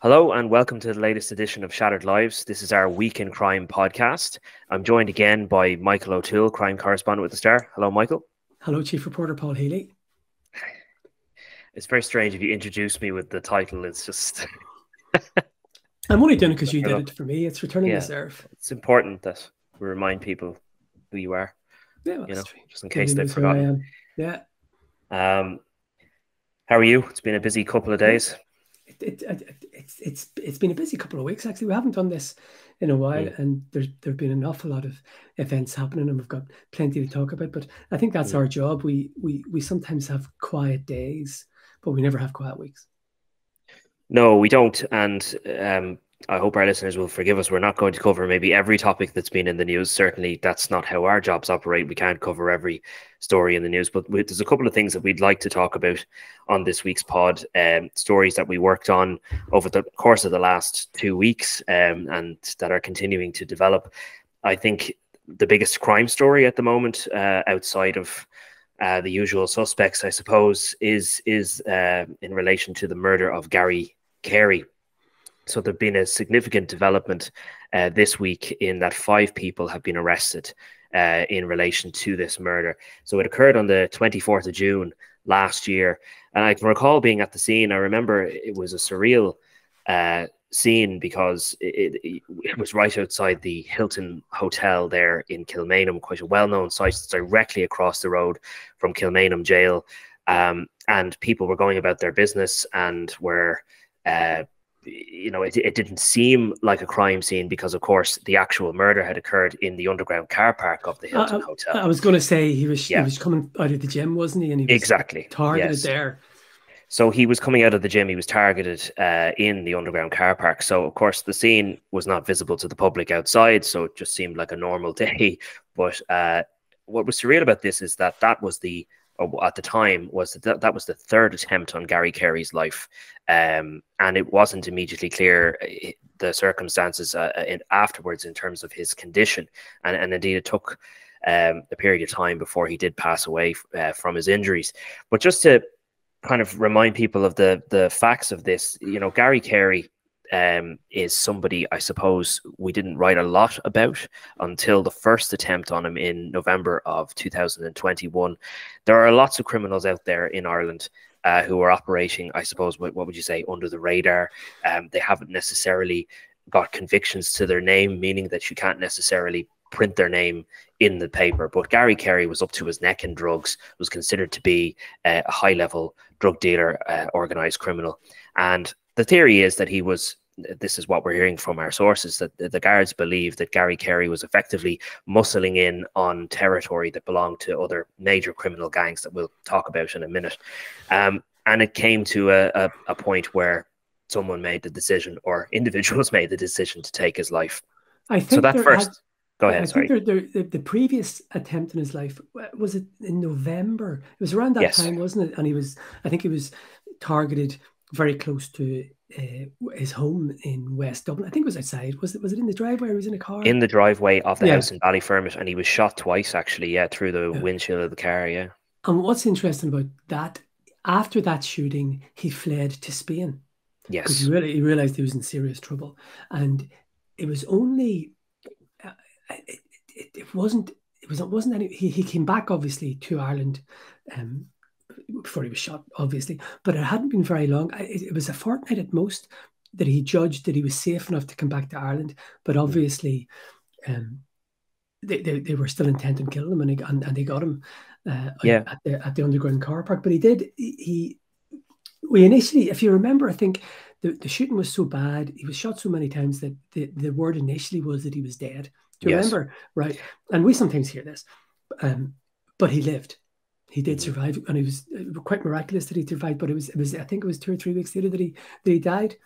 Hello and welcome to the latest edition of Shattered Lives. This is our Week in Crime podcast. I'm joined again by Michael O'Toole, crime correspondent with the Star. Hello, Michael. Hello, Chief Reporter Paul Healy. It's very strange if you introduce me with the title. It's just... I'm only doing it because you did it for me. It's returning the serve. It's important that we remind people who you are. Yeah, well, true. Just in case they've forgotten. Yeah. How are you? It's been a busy couple of days. It's been a busy couple of weeks, actually. We haven't done this in a while, and there've been an awful lot of events happening, and we've got plenty to talk about. But I think that's our job. We sometimes have quiet days, but we never have quiet weeks. No, we don't. And I hope our listeners will forgive us. We're not going to cover maybe every topic that's been in the news. Certainly, that's not how our jobs operate. We can't cover every story in the news, but there's a couple of things that we'd like to talk about on this week's pod. Stories that we worked on over the course of the last 2 weeks and that are continuing to develop. I think the biggest crime story at the moment, outside of the usual suspects, I suppose, is in relation to the murder of Gary Carey. So there's been a significant development this week in that 5 people have been arrested in relation to this murder. So it occurred on the 24th of June last year. And I can recall being at the scene. I remember it was a surreal scene because it was right outside the Hilton Hotel there in Kilmainham, quite a well-known site. It's directly across the road from Kilmainham jail. And people were going about their business and were... it didn't seem like a crime scene because, of course, the actual murder had occurred in the underground car park of the Hilton Hotel. I was going to say he was coming out of the gym, wasn't he? And he was targeted there. So he was coming out of the gym. He was targeted in the underground car park. So, of course, the scene was not visible to the public outside. So it just seemed like a normal day. But what was surreal about this is that was at the time that was the 3rd attempt on Gary Carey's life, and it wasn't immediately clear the circumstances afterwards in terms of his condition, and indeed it took a period of time before he did pass away from his injuries. But just to kind of remind people of the facts of this, Gary Carey is somebody I suppose we didn't write a lot about until the first attempt on him in November of 2021. There are lots of criminals out there in Ireland who are operating, I suppose, what would you say, under the radar. They haven't necessarily got convictions to their name, meaning that you can't necessarily print their name in the paper. But Gary Carey was up to his neck in drugs, was considered to be a high-level drug dealer, organized criminal. And the theory is that this is what we're hearing from our sources, that the guards believe that Gary Carey was effectively muscling in on territory that belonged to other major criminal gangs that we'll talk about in a minute. And it came to a point where someone made the decision, or individuals made the decision, to take his life. I think Go ahead, sorry. The previous attempt in his life, was it in November? It was around that time, wasn't it? And I think he was targeted very close to his home in West Dublin. I think it was outside. Was it in the driveway, or was it in a car? In the driveway of the house in Ballyfermot, and he was shot twice, actually, through the windshield of the car, And what's interesting about that, after that shooting, he fled to Spain. Yes. Because he realized he was in serious trouble. And it was only... It wasn't any... He came back, obviously, to Ireland before he was shot, obviously, but it hadn't been very long. It was a fortnight at most that he judged that he was safe enough to come back to Ireland. But obviously, they were still intent on killing him, and they got him at the underground car park. But we initially, if you remember, I think the shooting was so bad, he was shot so many times that the word initially was that he was dead. Do you remember? Right. And we sometimes hear this, but he lived. He did survive, and it was quite miraculous that he survived. But it was I think it was 2 or 3 weeks later that he died.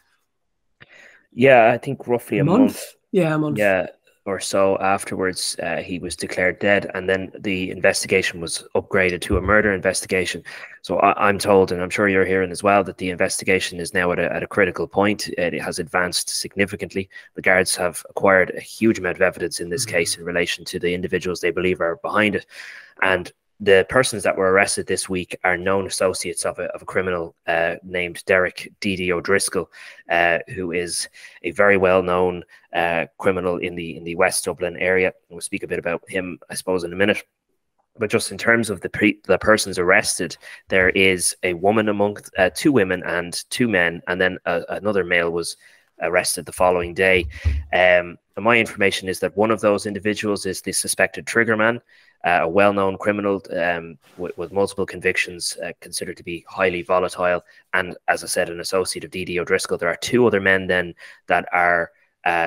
Yeah, I think roughly a month. Yeah, a month. Yeah, or so afterwards, he was declared dead, and then the investigation was upgraded to a murder investigation. So I'm told, and I'm sure you're hearing as well, that the investigation is now at a critical point. It has advanced significantly. The guards have acquired a huge amount of evidence in this case in relation to the individuals they believe are behind it, and the persons that were arrested this week are known associates of a criminal named Derek Didi O'Driscoll, who is a very well-known criminal in the West Dublin area. We'll speak a bit about him, I suppose, in a minute. But just in terms of the persons arrested, there is a woman among 2 women and 2 men, and then another male was arrested the following day. And my information is that one of those individuals is the suspected triggerman, a well-known criminal with multiple convictions, considered to be highly volatile, and as I said, an associate of Didi O'Driscoll. There are 2 other men then that are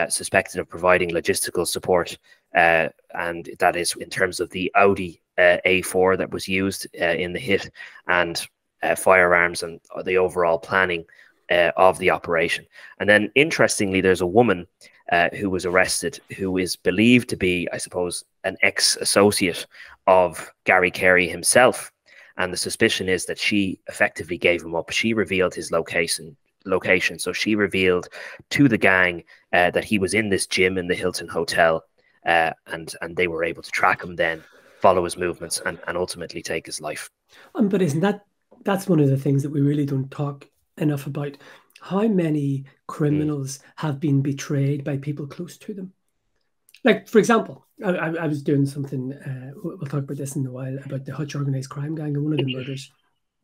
suspected of providing logistical support, and that is in terms of the Audi A4 that was used in the hit, and firearms and the overall planning of the operation. And then interestingly, there's a woman who was arrested who is believed to be, I suppose, an ex-associate of Gary Carey himself. And the suspicion is that she effectively gave him up. She revealed his location. So she revealed to the gang that he was in this gym in the Hilton Hotel, and they were able to track him then, follow his movements, and ultimately take his life. But isn't that's one of the things that we really don't talk enough about? How many criminals have been betrayed by people close to them? Like, for example, I was doing something, we'll talk about this in a while, about the Hutch organised crime gang, and one of the murders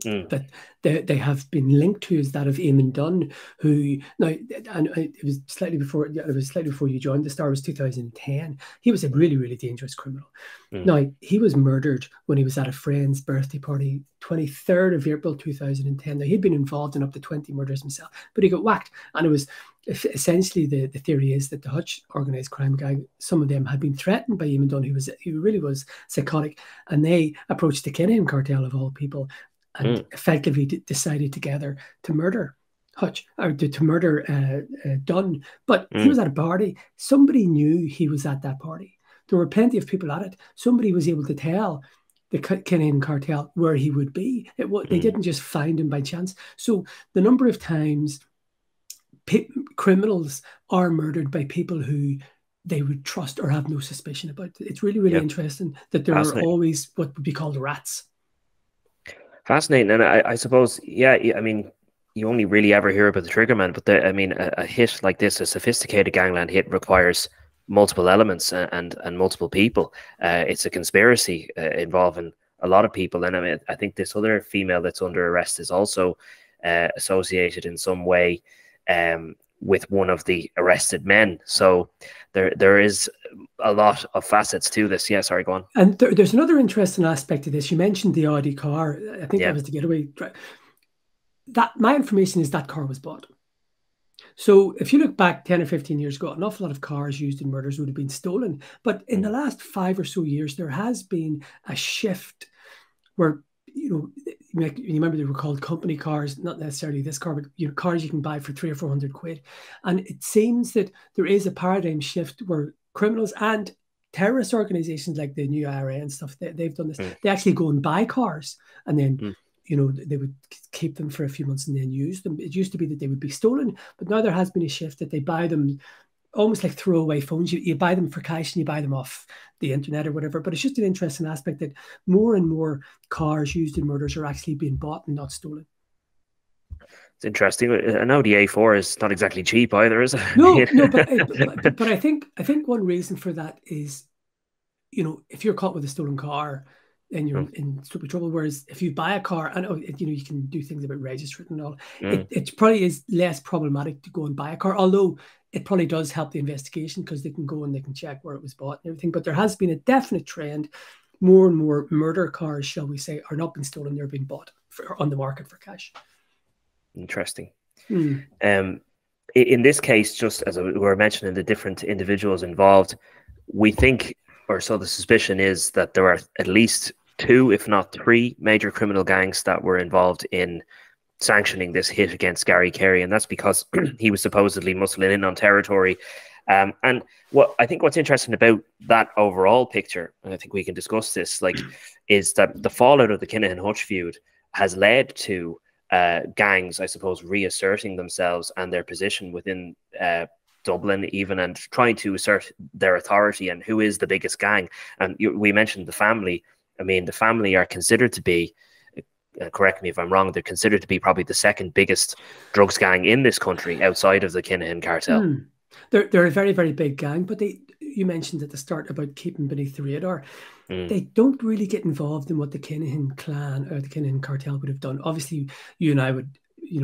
that they have been linked to is that of Eamon Dunn, who now, and it was slightly before you joined the Star, was 2010. He was a really, really dangerous criminal. Now, he was murdered when he was at a friend's birthday party, 23rd of April 2010. Now, he'd been involved in up to 20 murders himself, but he got whacked. And it was essentially, the theory is that the Hutch organised crime gang, some of them had been threatened by Eamon Dunn, who really was psychotic, and they approached the Kilmainham cartel of all people, and effectively decided together to murder Hutch, or to murder Dunn. But he was at a party. Somebody knew he was at that party. There were plenty of people at it. Somebody was able to tell the Kilmainham cartel where he would be. They didn't just find him by chance. So the number of times criminals are murdered by people who they would trust or have no suspicion about. It's really, really interesting that there are always what would be called rats. Fascinating. And I suppose, I mean, you only really ever hear about the triggerman, but a hit like this, a sophisticated gangland hit, requires multiple elements and multiple people. It's a conspiracy involving a lot of people. And I mean, I think this other female that's under arrest is also associated in some way with one of the arrested men. So there is a lot of facets to this. Yeah, sorry, go on. And there's another interesting aspect to this. You mentioned the Audi car. I think that was the getaway. That my information is that car was bought. So if you look back 10 or 15 years ago, an awful lot of cars used in murders would have been stolen. But in the last 5 or so years, there has been a shift where, you remember they were called company cars, not necessarily this car, but cars you can buy for 300 or 400 quid. And it seems that there is a paradigm shift where criminals and terrorist organizations like the new IRA and stuff, they've done this. They actually go and buy cars, and then they would keep them for a few months and then use them. It used to be that they would be stolen, but now there has been a shift that they buy them almost like throwaway phones. You buy them for cash and you buy them off the internet or whatever. But it's just an interesting aspect that more and more cars used in murders are actually being bought and not stolen. It's interesting. An Audi A4 is not exactly cheap either, is it? No, but I think one reason for that is, if you're caught with a stolen car, then you're in stupid trouble. Whereas if you buy a car, and you can do things about registering and all, it probably is less problematic to go and buy a car. Although it probably does help the investigation because they can go and they can check where it was bought and everything. But there has been a definite trend. More and more murder cars, shall we say, are not being stolen; they're being bought on the market for cash. Interesting. In this case, just as we were mentioning the different individuals involved, we think, or so the suspicion is, that there are at least 2, if not 3, major criminal gangs that were involved in sanctioning this hit against Gary Carey, and that's because he was supposedly muscling in on territory. And what's interesting about that overall picture, and I think we can discuss this, is that the fallout of the Kinahan Hutch feud has led to gangs, I suppose, reasserting themselves and their position within Dublin even, and trying to assert their authority and who is the biggest gang. And we mentioned the family I mean, the family are considered to be, correct me if I'm wrong, they're considered to be probably the second biggest drugs gang in this country outside of the Kilmainham cartel. They're a very, very big gang, but you mentioned at the start about keeping beneath the radar. They don't really get involved in what the Kilmainham clan or the Kilmainham cartel would have done. Obviously, you and I would,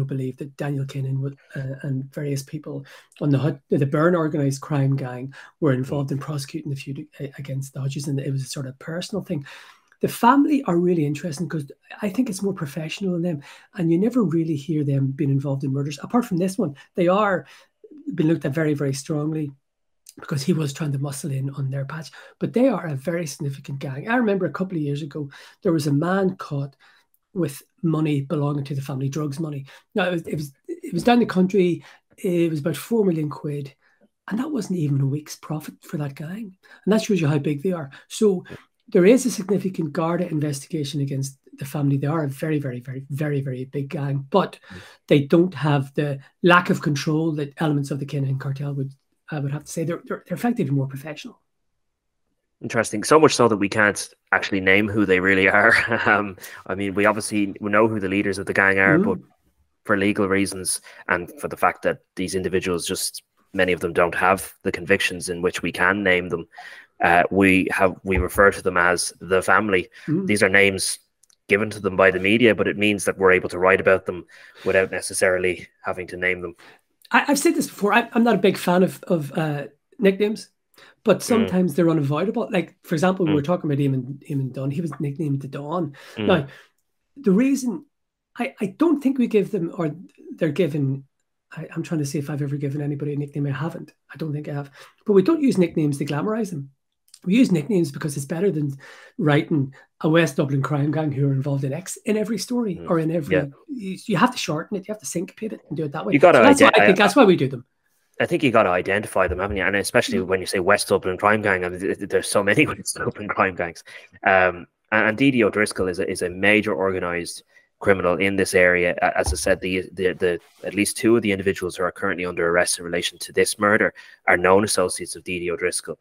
believe that Daniel Kilmainham would, and various people on the Byrne organised crime gang were involved in prosecuting the feud against the Hutches, and it was a sort of personal thing. The family are really interesting because I think it's more professional in them, and you never really hear them being involved in murders. Apart from this one, they are been looked at very, very strongly because he was trying to muscle in on their patch. But they are a very significant gang. I remember a couple of years ago, there was a man caught with money belonging to the family, drugs money. Now, it was down the country. It was about 4 million quid. And that wasn't even a week's profit for that gang. And that shows you how big they are. So there is a significant Garda investigation against the family. They are a very, very, very, very, very big gang, but they don't have the lack of control that elements of the Kilmainham cartel would, I would have to say. They're effectively more professional. Interesting. So much so that we can't actually name who they really are. I mean, we know who the leaders of the gang are, but for legal reasons and for the fact that these individuals, just many of them don't have the convictions in which we can name them, we refer to them as the family. These are names given to them by the media, but it means that we're able to write about them without necessarily having to name them. I've said this before. I'm not a big fan of nicknames, but sometimes they're unavoidable. Like, for example, we were talking about Eamon Dunn. He was nicknamed the Dawn. Now, the reason I don't think we give them, or they're given, I'm trying to see if I've ever given anybody a nickname. I haven't. I don't think I have. But we don't use nicknames to glamorize them. We use nicknames because it's better than writing a West Dublin crime gang who are involved in X in every story or in every. You have to shorten it. You have to syncopate it and do it that way. You got to. So I think that's why we do them. I think you got to identify them, haven't you? And especially when you say West Dublin crime gang, I mean, there's so many West Dublin crime gangs. And Didi O'Driscoll is a major organised criminal in this area. As I said, the at least two of the individuals who are currently under arrest in relation to this murder are known associates of Didi O'Driscoll.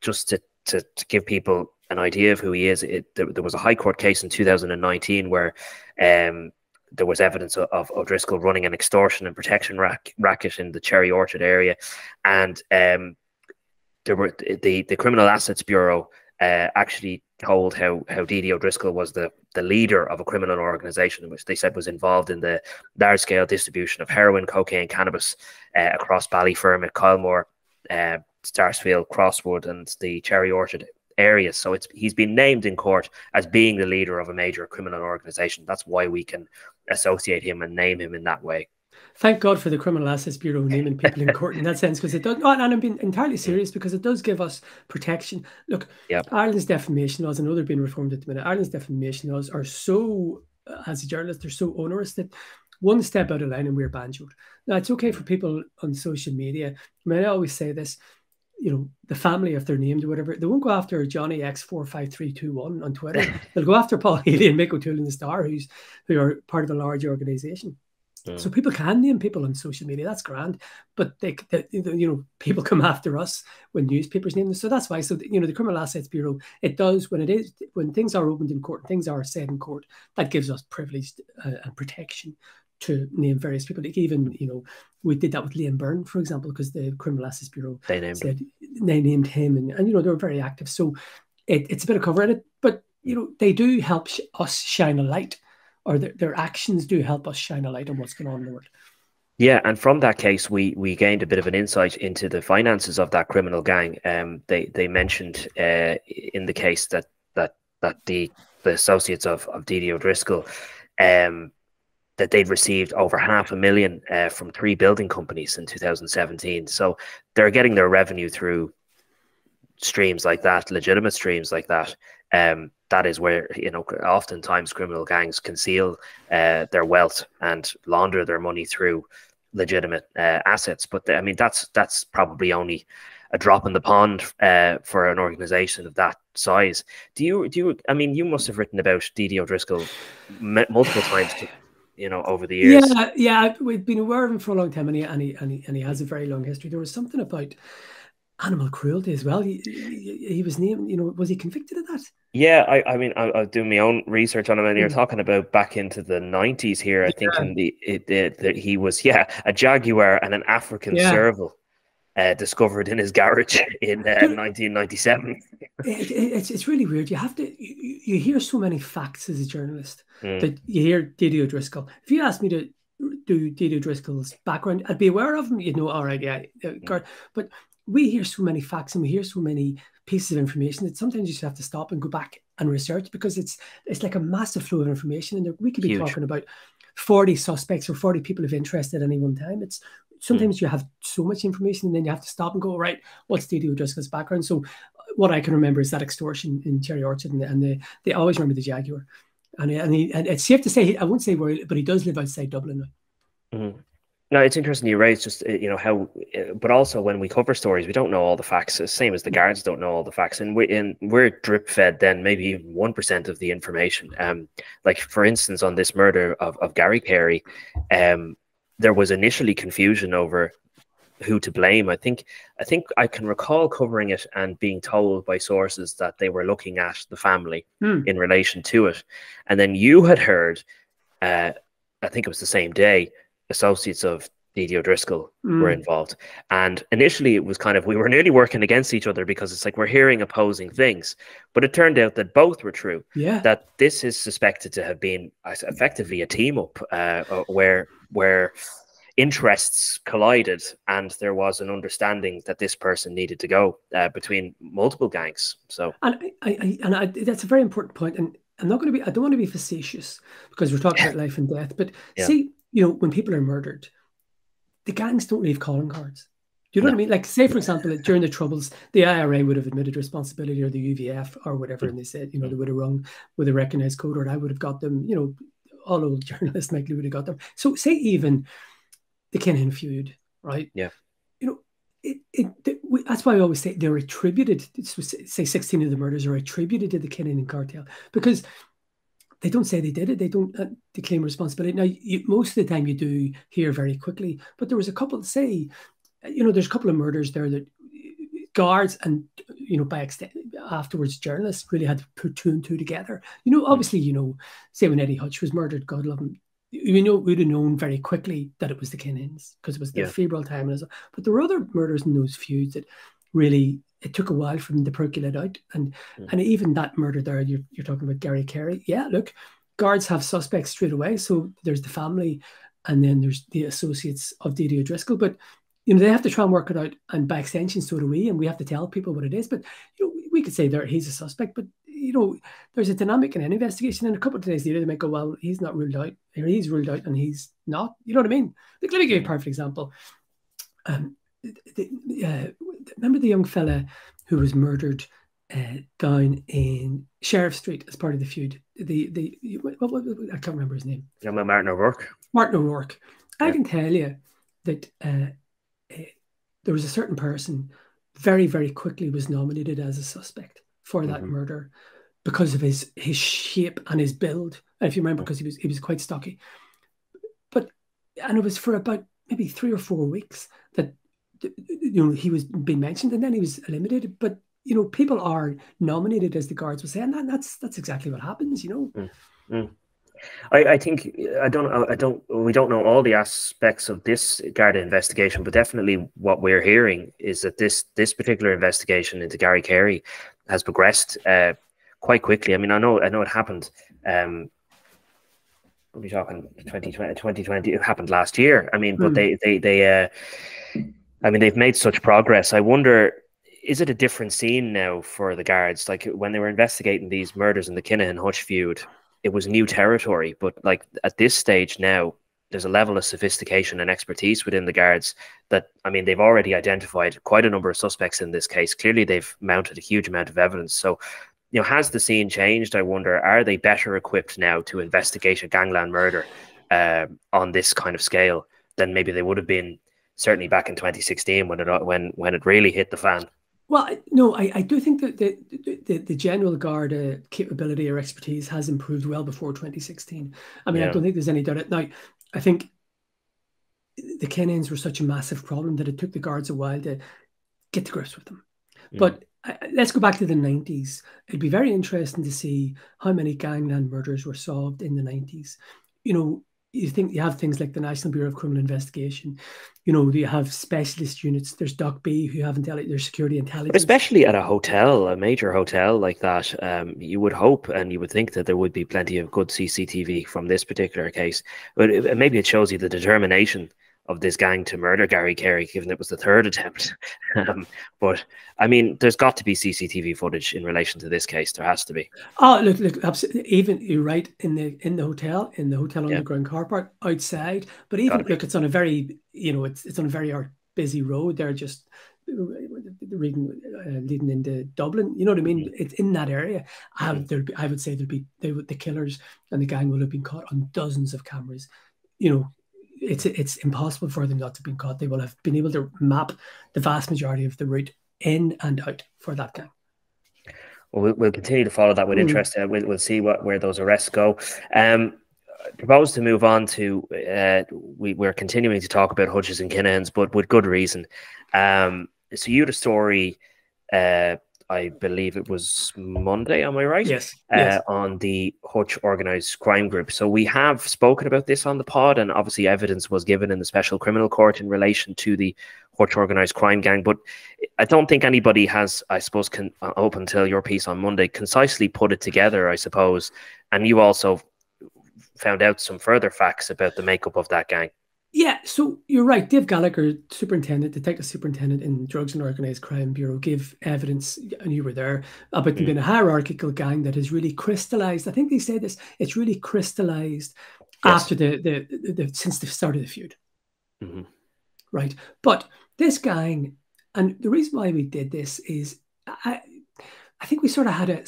Just to give people an idea of who he is, there was a High Court case in 2019 where there was evidence of O'Driscoll running an extortion and protection racket in the Cherry Orchard area, and there were the Criminal Assets Bureau actually told how Didi O'Driscoll was the leader of a criminal organisation which they said was involved in the large-scale distribution of heroin, cocaine, cannabis across Ballyfermot, Kylemore, Starsfield, Crosswood and the Cherry Orchard areas. So he's been named in court as being the leader of a major criminal organisation. That's why we can associate him and name him in that way. Thank God for the Criminal Assets Bureau naming people in court in that sense, because it does. And I'm being entirely serious, because it does give us protection. Look, Ireland's defamation laws, I know they're being reformed at the minute. Ireland's defamation laws are so, as a journalist, they're so onerous that one step out of line and we're banjoed. Now, it's okay for people on social media. I mean, I always say this, the family, if they're named or whatever, they won't go after Johnny X45321 on Twitter. They'll go after Paul Healy and Michael O'Toole in the Star, who are part of a large organisation. So people can name people on social media. That's grand, but people come after us when newspapers name them. So that's why. So the Criminal Assets Bureau, it does when things are opened in court, things are said in court. That gives us privilege and protection to name various people. Like even we did that with Liam Byrne, for example, because the Criminal Assets Bureau they named him, and they were very active. So it's a bit of cover in it, but they do help us shine a light. Or their actions do help us shine a light on what's going on in the world. Yeah, and from that case, we gained a bit of an insight into the finances of that criminal gang. They mentioned in the case that the associates of Didi O'Driscoll that they'd received over $500,000 from 3 building companies in 2017. So they're getting their revenue through streams like that, legitimate streams like that. That is where oftentimes criminal gangs conceal their wealth and launder their money through legitimate assets. But I mean, that's probably only a drop in the pond for an organisation of that size. Do you? I mean, you must have written about Didi O'Driscoll multiple times, over the years. Yeah, we've been aware of him for a long time, and he has a very long history. There was something about animal cruelty as well. He was named, was he convicted of that? Yeah, I mean, I'll do my own research on him, and you're talking about back into the 90s here. I think in that he was, a jaguar and an African serval discovered in his garage in 1997. It's really weird. You hear so many facts as a journalist that you hear Didi O'Driscoll. If you asked me to do Didi O'Driscoll's background, I'd be aware of him. All right, yeah. But we hear so many facts and we hear so many pieces of information that sometimes you just have to stop and go back and research, because it's like a massive flow of information, and we could be talking about 40 suspects or 40 people of interest at any one time. It's sometimes you have so much information and then you have to stop and go, right, what's Didi O'Driscoll's background? So what I can remember is that extortion in Cherry Orchard, and they always remember the Jaguar. And it's safe to say, I won't say where, but he does live outside Dublin now. No, it's interesting you raised just, how, but also when we cover stories, we don't know all the facts, the same as the guards don't know all the facts. And we're drip fed then maybe even 1% of the information. Like, for instance, on this murder of Gary Carey, there was initially confusion over who to blame. I think I can recall covering it and being told by sources that they were looking at the family in relation to it. And then you had heard, I think it was the same day, associates of Didi O'Driscoll were involved. And initially it was kind of, we were nearly working against each other, because it's like we're hearing opposing things. But it turned out that both were true. Yeah. That this is suspected to have been effectively a team up where interests collided, and there was an understanding that this person needed to go between multiple gangs. So, and I that's a very important point. And I don't want to be facetious, because we're talking about life and death. But see, when people are murdered, the gangs don't leave calling cards. Do you know what I mean? Like, say, for example, during the Troubles, the IRA would have admitted responsibility, or the UVF or whatever, and they said, they would have rung with a recognised code, or I would have got them, all old journalists likely would have got them. So say even the Kilmainham feud, right? Yeah. That's why I always say they're attributed, say 16 of the murders are attributed to the Kilmainham cartel, because they don't say they did it. They don't claim responsibility. Now, most of the time you do hear very quickly, but there was a couple, say, there's a couple of murders there that guards and, by extent, afterwards journalists really had to put two and two together. Obviously, say when Eddie Hutch was murdered, God love him, we'd have known very quickly that it was the Kilmainhams, because it was the febrile time. But there were other murders in those feuds that really, it took a while for them to percolate out. And even that murder there, you're talking about Gary Carey. Yeah, look, guards have suspects straight away. So there's the family, and then there's the associates of Didi O'Driscoll. But, they have to try and work it out. And by extension, so do we. And we have to tell people what it is. But, we could say he's a suspect. But, there's a dynamic in an investigation. And a couple of days later, they might go, well, he's not ruled out. Or he's ruled out and he's not. You know what I mean? Like, let me give you a perfect example. Remember the young fella who was murdered down in Sheriff Street as part of the feud? I can't remember his name. Martin O'Rourke. Martin O'Rourke. I can tell you that there was a certain person very, very quickly was nominated as a suspect for that murder because of his shape and his build. And if you remember, because he was quite stocky. And it was for about maybe 3 or 4 weeks that he was being mentioned, and then he was eliminated. But people are nominated, as the guards were saying, and that's exactly what happens. I think we don't know all the aspects of this Garda investigation, but definitely what we're hearing is that this particular investigation into Gary Carey has progressed quite quickly. I mean, I know it happened. We'll be talking 2020. It happened last year. I mean, but they've made such progress. I wonder, is it a different scene now for the guards? Like, when they were investigating these murders in the Kinahan Hutch feud, it was new territory. But like at this stage now, there's a level of sophistication and expertise within the guards that, I mean, they've already identified quite a number of suspects in this case. Clearly, they've mounted a huge amount of evidence. So, has the scene changed? I wonder, are they better equipped now to investigate a gangland murder on this kind of scale than maybe they would have been certainly back in 2016 when it really hit the fan? Well, no, I do think that the general guard capability or expertise has improved well before 2016. I mean, I don't think there's any doubt. Now, I think the Kenyans were such a massive problem that it took the guards a while to get to grips with them. But let's go back to the 90s. It'd be very interesting to see how many gangland murders were solved in the 90s. You know, you think you have things like the National Bureau of Criminal Investigation. You know, you have specialist units. There's Doc B who have their security intelligence. But especially at a hotel, a major hotel like that, you would hope and you would think that there would be plenty of good CCTV from this particular case. But maybe it shows you the determination of this gang to murder Gary Carey, given it was the third attempt. But I mean, there's got to be CCTV footage in relation to this case. There has to be. Oh, look, absolutely. Even you're right in the hotel underground car park outside. But even look, it's on a very it's on a very busy road. They're just leading into Dublin. You know what I mean? It's in that area. I would say the killers and the gang will have been caught on dozens of cameras. You know. It's impossible for them not to have been caught. They will have been able to map the vast majority of the route in and out for that gang. Well, we'll continue to follow that with interest. We'll see where those arrests go. I propose to move on to we're continuing to talk about Hutches and Kinahans, but with good reason. So you had a story. I believe it was Monday, am I right? Yes. On the Hutch organised crime group. So we have spoken about this on the pod, and obviously evidence was given in the Special Criminal Court in relation to the Hutch organised crime gang. But I don't think anybody has, I suppose, up until your piece on Monday, concisely put it together, I suppose. And you also found out some further facts about the makeup of that gang. Yeah, so you're right. Dave Gallagher, detective superintendent in Drugs and Organised Crime Bureau, gave evidence, and you were there, about them being a hierarchical gang that has really crystallized. I think they said this. It's really crystallized after since the start of the feud, right? But this gang, and the reason why we did this is, I think we sort of had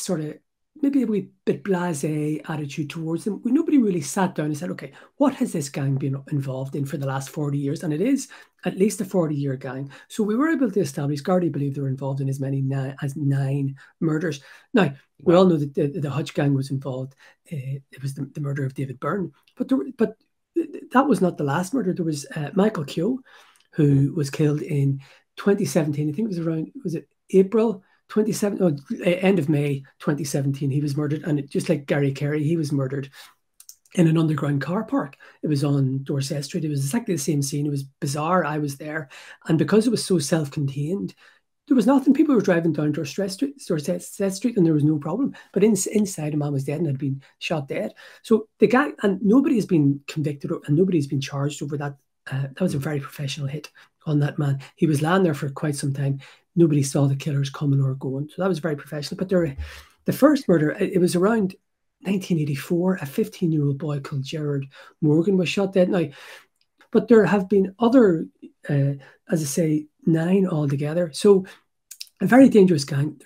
maybe a wee bit blasé attitude towards them. Nobody really sat down and said, okay, what has this gang been involved in for the last 40 years? And it is at least a 40-year gang. So we were able to establish, Gardaí believe they were involved in as many as 9 murders. Now, we all know that the Hutch gang was involved. It was the murder of David Byrne. But that was not the last murder. There was Michael Keogh, who was killed in 2017. I think it was April 27, end of May 2017, he was murdered. And just like Gary Carey, he was murdered in an underground car park. It was on Dorset Street. It was exactly the same scene. It was bizarre. I was there. And because it was so self-contained, there was nothing. People were driving down Dorset Street and there was no problem. But inside, a man was dead and had been shot dead. So the guy, and nobody has been convicted and nobody has been charged over that. That was a very professional hit on that man. He was lying there for quite some time. Nobody saw the killers coming or going. So that was very professional. But the first murder, it was around 1984. A 15-year-old boy called Gerard Morgan was shot dead. Now, but there have been other, as I say, 9 altogether. So a very dangerous gang.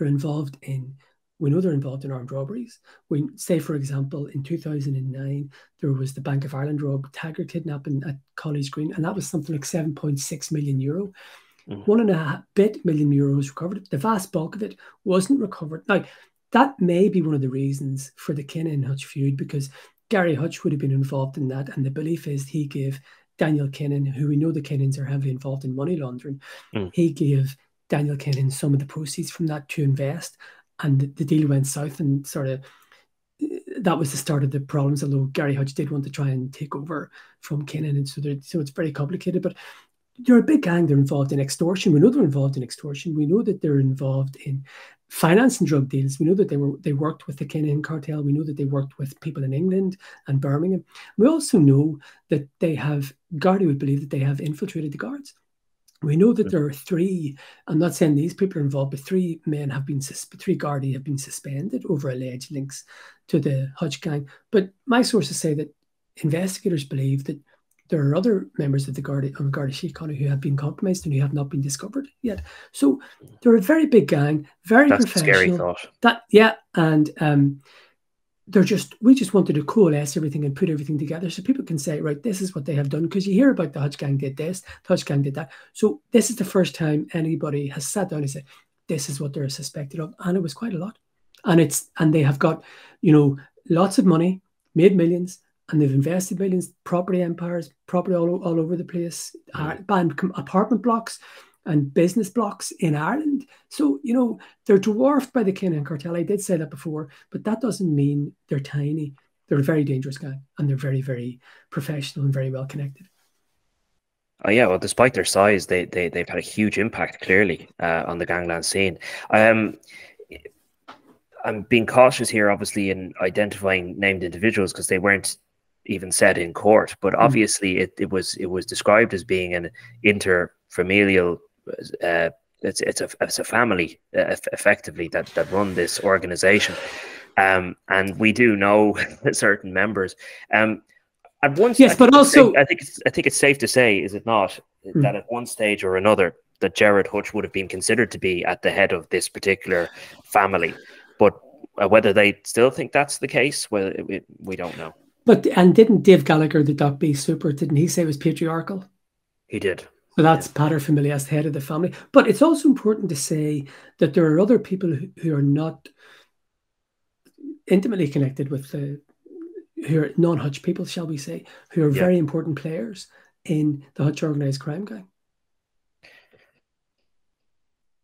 We know they're involved in armed robberies. We say, for example, in 2009, there was the Bank of Ireland Tiger kidnapping at College Green, and that was something like 7.6 million euro. 1.5 million euros recovered. The vast bulk of it wasn't recovered. Now, that may be one of the reasons for the Kinahan Hutch feud, because Gary Hutch would have been involved in that, and the belief is he gave Daniel Kinahan, who we know the Kinahans are heavily involved in money laundering, he gave Daniel Kinahan some of the proceeds from that to invest, and the deal went south, and sort of that was the start of the problems, although Gary Hutch did want to try and take over from Kinahan, and so it's very complicated. But they're a big gang. They're involved in extortion. We know they're involved in extortion. We know that they're involved in finance and drug deals. We know that they worked with the Kinahan cartel. We know that they worked with people in England and Birmingham. We also know that Gardaí would believe that they have infiltrated the guards. We know that there are 3, I'm not saying these people are involved, but 3 Gardaí have been suspended over alleged links to the Hutch gang. But my sources say that investigators believe that there are other members of the Garda Síochána who have been compromised and who have not been discovered yet. So they're a very big gang, very professional. That's a scary thought. And we just wanted to coalesce everything and put everything together so people can say, right, this is what they have done. Because you hear about the Hutch gang did this, the Hutch gang did that. So this is the first time anybody has sat down and said, this is what they're suspected of. And it was quite a lot. And they have got, lots of money, made millions, and they've invested millions, property empires, property all over the place, apartment blocks. and business blocks in Ireland. So, you know, they're dwarfed by the Kilmainham cartel. I did say that before, but that doesn't mean they're tiny. They're a very dangerous gang, and they're very, very professional and very well connected. Oh yeah, well, despite their size, they've had a huge impact clearly on the gangland scene. I'm being cautious here, obviously, in identifying named individuals because they weren't even said in court. But obviously, it was described as being an interfamilial. It's a family effectively that run this organization, and we do know certain members. At once, yes, but also I think it's safe to say, is it not, that at one stage or another, that Gerard Hutch would have been considered to be at the head of this particular family. But whether they still think that's the case, well, we don't know. And didn't Dave Gallagher, the Doc B super, didn't he say it was patriarchal? He did. So that's paterfamilias, the head of the family. But it's also important to say that there are other people who are not intimately connected with who are non-Hutch people, shall we say, who are very important players in the Hutch organised crime gang.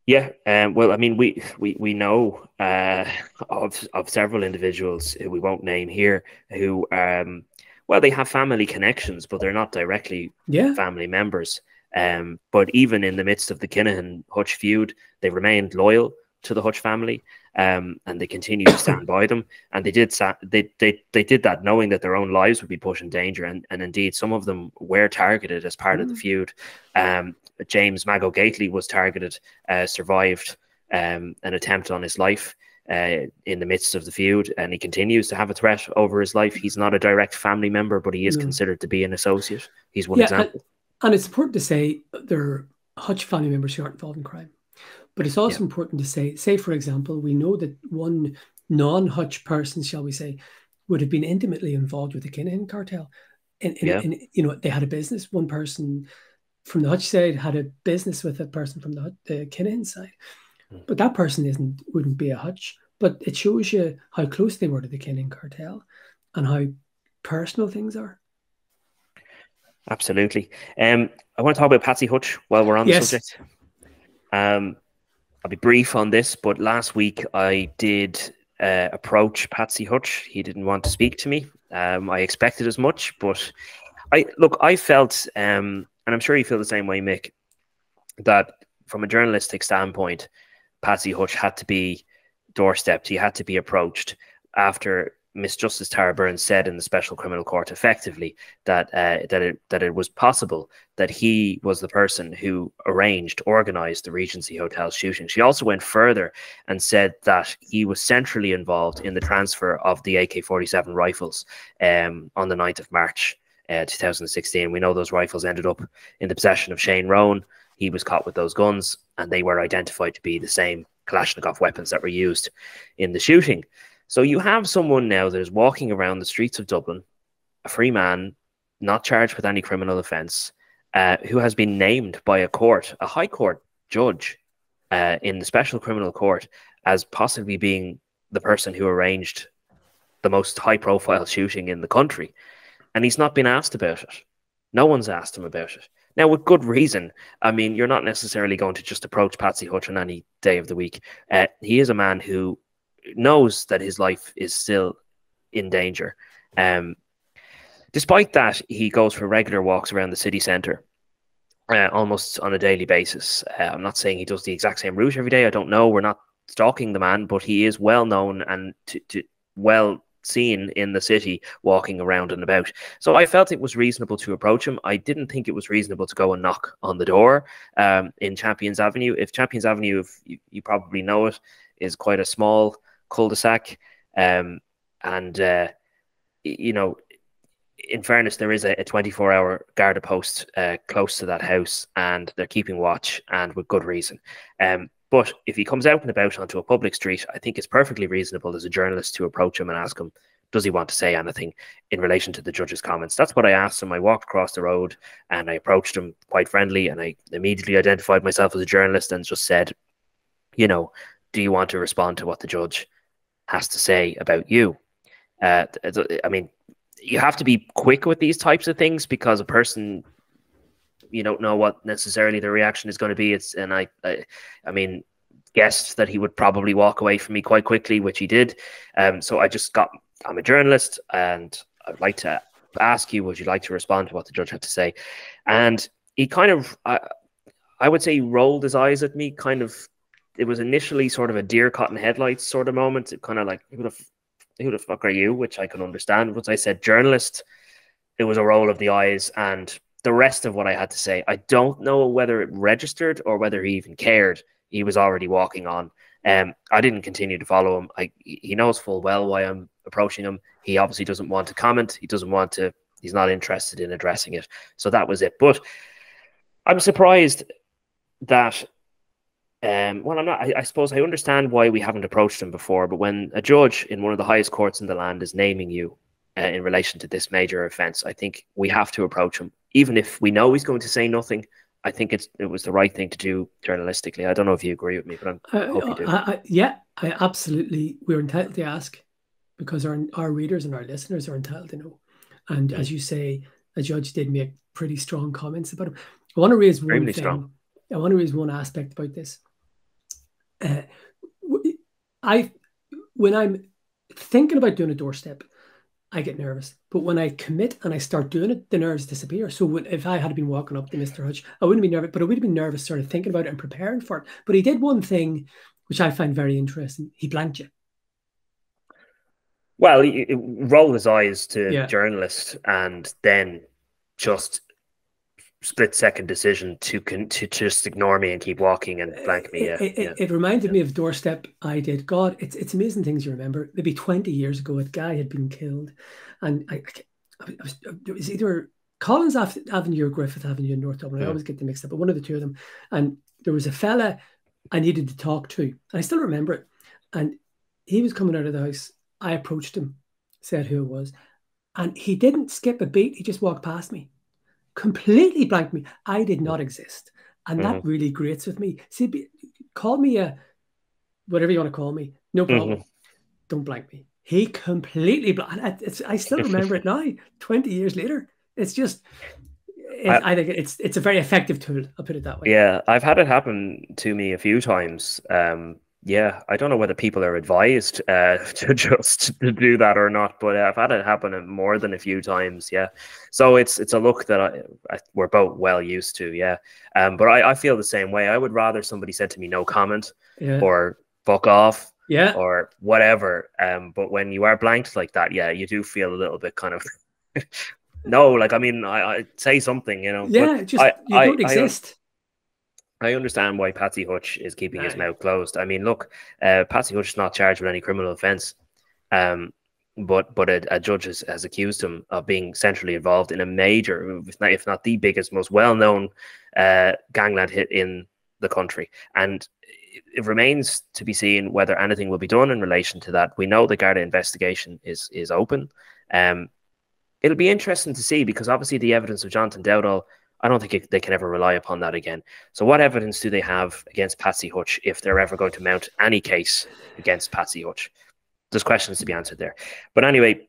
Yeah, well, I mean, we know of several individuals who we won't name here who, well, they have family connections, but they're not directly family members. But even in the midst of the Kinahan Hutch feud, they remained loyal to the Hutch family, and they continue to stand by them. And they did that knowing that their own lives would be put in danger, and indeed some of them were targeted as part of the feud. James Mago Gately was targeted, survived an attempt on his life in the midst of the feud, and he continues to have a threat over his life. He's not a direct family member, but he is considered to be an associate. He's one example. And it's important to say there are Hutch family members who aren't involved in crime. But it's also important to say, for example, we know that one non-Hutch person, shall we say, would have been intimately involved with the Kinahan cartel. In you know, they had a business. One person from the Hutch side had a business with a person from the Kinahan side. But that person wouldn't be a Hutch. But it shows you how close they were to the Kinahan cartel and how personal things are. Absolutely. I want to talk about Patsy Hutch while we're on the subject. I'll be brief on this, but last week I did approach Patsy Hutch. He didn't want to speak to me. I expected as much, but I felt, and I'm sure you feel the same way, Mick, that from a journalistic standpoint, Patsy Hutch had to be doorstepped. He had to be approached after Miss Justice Tara Burns said in the Special Criminal Court effectively that it was possible that he was the person who organized the Regency Hotel shooting. She also went further and said that he was centrally involved in the transfer of the AK-47 rifles on the 9th of March 2016. We know those rifles ended up in the possession of Shane Rowan. He was caught with those guns, and they were identified to be the same Kalashnikov weapons that were used in the shooting. So you have someone now that is walking around the streets of Dublin, a free man, not charged with any criminal offence, who has been named by a court, a high court judge in the Special Criminal Court, as possibly being the person who arranged the most high-profile shooting in the country. And he's not been asked about it. No one's asked him about it. Now, with good reason. I mean, you're not necessarily going to just approach Patsy Hutch on any day of the week. He is a man who knows that his life is still in danger. Despite that, he goes for regular walks around the city centre almost on a daily basis. I'm not saying he does the exact same route every day. I don't know. We're not stalking the man, but he is well known and well seen in the city walking around and about. So I felt it was reasonable to approach him. I didn't think it was reasonable to go and knock on the door in Champions Avenue. If Champions Avenue, if you probably know it, is quite a small cul-de-sac, you know, in fairness, there is a 24-hour Garda post close to that house, and they're keeping watch, and with good reason. But if he comes out and about onto a public street, I think it's perfectly reasonable as a journalist to approach him and ask him, does he want to say anything in relation to the judge's comments? That's what I asked him. I walked across the road and I approached him quite friendly, and I immediately identified myself as a journalist and just said, you know, do you want to respond to what the judge has to say about you? I mean, you have to be quick with these types of things because a person you don't know what necessarily the reaction is going to be. And I mean, guessed that he would probably walk away from me quite quickly, which he did. So I'm a journalist, and I'd like to ask you, would you like to respond to what the judge had to say? And he kind of, I would say, he rolled his eyes at me. Kind of, it was initially sort of a deer caught in headlights sort of moment. It kind of like, who the fuck are you? Which I can understand. Once I said journalist, it was a roll of the eyes, and the rest of what I had to say, I don't know whether it registered or whether he even cared. He was already walking on. I didn't continue to follow him. He knows full well why I'm approaching him. He obviously doesn't want to comment. He's not interested in addressing it. So that was it. But I'm surprised that, well, I'm not. I suppose I understand why we haven't approached him before, but when a judge in one of the highest courts in the land is naming you in relation to this major offence, I think we have to approach him. Even if we know he's going to say nothing, I think it was the right thing to do journalistically. I don't know if you agree with me, but I hope you do. Yeah, I absolutely. We're entitled to ask, because our readers and our listeners are entitled to know. And as you say, a judge did make pretty strong comments about him. I want to raise one thing. Strong. I want to raise one aspect about this. When I'm thinking about doing a doorstep, I get nervous. But when I commit and I start doing it, the nerves disappear. So if I had been walking up to Mr. Hutch, I wouldn't be nervous, but I would have been nervous sort of thinking about it and preparing for it. But he did one thing which I find very interesting. He blanked you. Well, he rolled his eyes to journalists and then just split-second decision to just ignore me and keep walking and blank me. It reminded me of doorstep I did. God, it's amazing things you remember. Maybe 20 years ago, a guy had been killed, and it was either Collins Avenue or Griffith Avenue in North Dublin. I always get them mixed up, but one of the two of them. And there was a fella I needed to talk to, and I still remember it. And he was coming out of the house. I approached him, said who it was, and he didn't skip a beat. He just walked past me. Completely blanked me. I did not exist. And that really grates with me. See, call me whatever you want to call me. No problem. Don't blank me. He completely blanked. I still remember it now, 20 years later. It's just, I think it's a very effective tool. I'll put it that way. Yeah, I've had it happen to me a few times. Yeah, I don't know whether people are advised to do that or not, but I've had it happen more than a few times. Yeah, so it's a look that we're both well used to. Yeah, but I feel the same way. I would rather somebody said to me no comment or fuck off, or whatever. But when you are blanked like that, yeah, you do feel a little bit kind of no, like I mean, I say something, you know. Yeah, but just you don't exist. I understand why Patsy Hutch is keeping his mouth closed. I mean, look, Patsy Hutch is not charged with any criminal offence, but a judge has accused him of being centrally involved in a major, if not the biggest, most well-known gangland hit in the country. And it remains to be seen whether anything will be done in relation to that. We know the Garda investigation is open. It'll be interesting to see, because obviously the evidence of Jonathan Dowdall, I don't think they can ever rely upon that again. So what evidence do they have against Patsy Hutch if they're ever going to mount any case against Patsy Hutch? There's questions to be answered there. But anyway,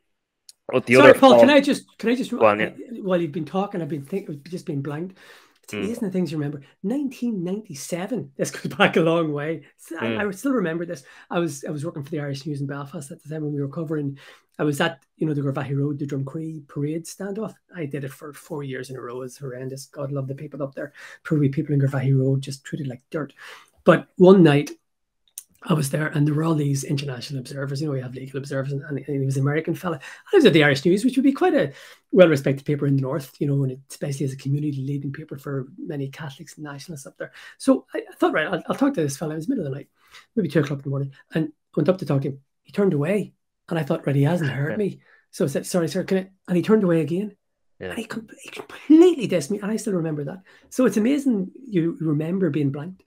Sorry, Paul, can I just while you've been talking, I've just been blanked. It's amazing the things you remember. 1997. This goes back a long way. I still remember this. I was working for the Irish News in Belfast at the time when we were covering. I was at the Garvaghey Road, the Drumcree parade standoff. I did it for 4 years in a row. It's horrendous. God love the people up there. Poor people in Garvaghey Road just treated like dirt. But one night I was there, and there were all these international observers. You know, we have legal observers, and he was an American fella. I was at the Irish News, which would be quite a well-respected paper in the north, you know, and especially as a community-leading paper for many Catholics and nationalists up there. So I thought, right, I'll talk to this fella. It was middle of the night, maybe 2 o'clock in the morning, and went up to talk to him. He turned away, and I thought, right, he hasn't heard me. So I said, sorry, sir, can I? And he turned away again. Yeah. And he completely dissed me, and I still remember that. So it's amazing you remember being blanked.